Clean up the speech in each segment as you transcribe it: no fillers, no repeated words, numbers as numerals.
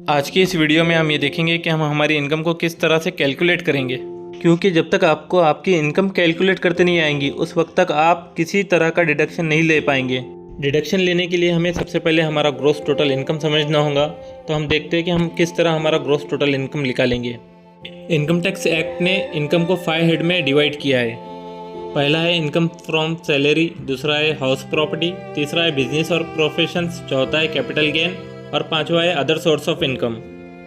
आज की इस वीडियो में हम ये देखेंगे कि हम हमारी इनकम को किस तरह से कैलकुलेट करेंगे, क्योंकि जब तक आपको आपकी इनकम कैलकुलेट करते नहीं आएंगी उस वक्त तक आप किसी तरह का डिडक्शन नहीं ले पाएंगे। डिडक्शन लेने के लिए हमें सबसे पहले हमारा ग्रॉस टोटल इनकम समझना होगा। तो हम देखते हैं कि हम किस तरह हमारा ग्रॉस टोटल इनकम निकालेंगे। इनकम टैक्स एक्ट ने इनकम को 5 हेड में डिवाइड किया है। पहला है इनकम फ्रॉम सैलरी, दूसरा है हाउस प्रॉपर्टी, तीसरा है बिजनेस और प्रोफेशंस, चौथा है कैपिटल गेन और पांचवा है अदर सोर्स ऑफ इनकम।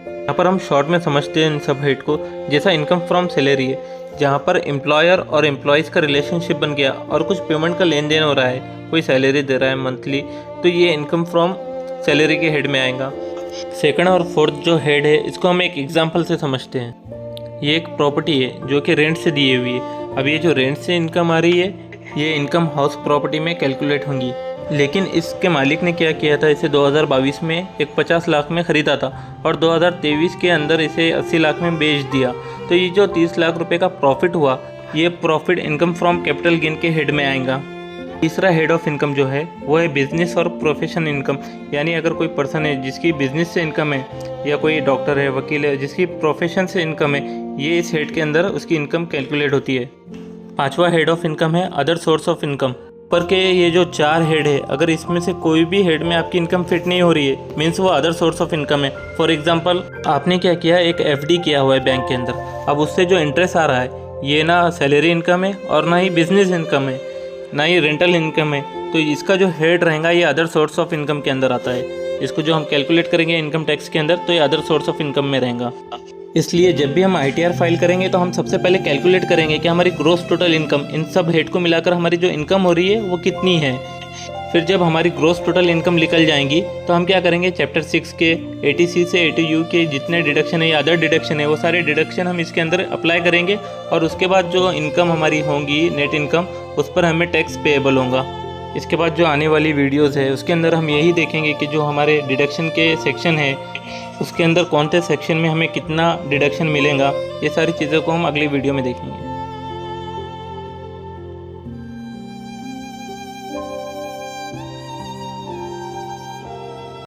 यहाँ पर हम शॉर्ट में समझते हैं इन सब हेड को। जैसा इनकम फ्रॉम सैलरी है, जहाँ पर एम्प्लॉयर और एम्प्लॉयज़ का रिलेशनशिप बन गया और कुछ पेमेंट का लेन देन हो रहा है, कोई सैलरी दे रहा है मंथली, तो ये इनकम फ्रॉम सैलरी के हेड में आएगा। सेकंड और फोर्थ जो हेड है इसको हम एक एग्जांपल से समझते हैं। ये एक प्रॉपर्टी है जो कि रेंट से दी हुई है। अब ये जो रेंट से इनकम आ रही है ये इनकम हाउस प्रॉपर्टी में कैलकुलेट होंगी, लेकिन इसके मालिक ने क्या किया था, इसे 2022 में एक 50 लाख में ख़रीदा था और 2023 के अंदर इसे 80 लाख में बेच दिया। तो ये जो 30 लाख रुपए का प्रॉफिट हुआ, ये profit income from capital gain के हेड में आएगा। तीसरा हेड ऑफ इनकम जो है वो है बिजनेस और प्रोफेशन इनकम, यानी अगर कोई पर्सन है जिसकी बिजनेस से इनकम है या कोई डॉक्टर है, वकील है जिसकी प्रोफेशन से इनकम है, ये इस हेड के अंदर उसकी इनकम कैलकुलेट होती है। पांचवा हेड ऑफ इनकम है अदर सोर्स ऑफ इनकम। पर के ये जो 4 हेड है, अगर इसमें से कोई भी हेड में आपकी इनकम फिट नहीं हो रही है, मीन्स वो अदर सोर्स ऑफ इनकम है। फॉर एग्जांपल आपने क्या किया, एक एफडी किया हुआ है बैंक के अंदर, अब उससे जो इंटरेस्ट आ रहा है ये ना सैलरी इनकम है और ना ही बिजनेस इनकम है, ना ही रेंटल इनकम है, तो इसका जो हेड रहेगा ये अदर सोर्स ऑफ इनकम के अंदर आता है। इसको जो हम कैलकुलेट करेंगे इनकम टैक्स के अंदर, तो ये अदर सोर्स ऑफ इनकम में रहेगा। इसलिए जब भी हम ITR फाइल करेंगे तो हम सबसे पहले कैलकुलेट करेंगे कि हमारी ग्रॉस टोटल इनकम, इन सब हेड को मिलाकर हमारी जो इनकम हो रही है वो कितनी है। फिर जब हमारी ग्रॉस टोटल इनकम निकल जाएंगी तो हम क्या करेंगे, चैप्टर 6 के 80C से 80U के जितने डिडक्शन है या अदर डिडक्शन है वो सारे डिडक्शन हम इसके अंदर अप्लाई करेंगे और उसके बाद जो इनकम हमारी होंगी नेट इनकम, उस पर हमें टैक्स पेएबल होगा। इसके बाद जो आने वाली वीडियोज़ है उसके अंदर हम यही देखेंगे कि जो हमारे डिडक्शन के सेक्शन है उसके अंदर कौन से सेक्शन में हमें कितना डिडक्शन मिलेगा। ये सारी चीज़ों को हम अगली वीडियो में देखेंगे।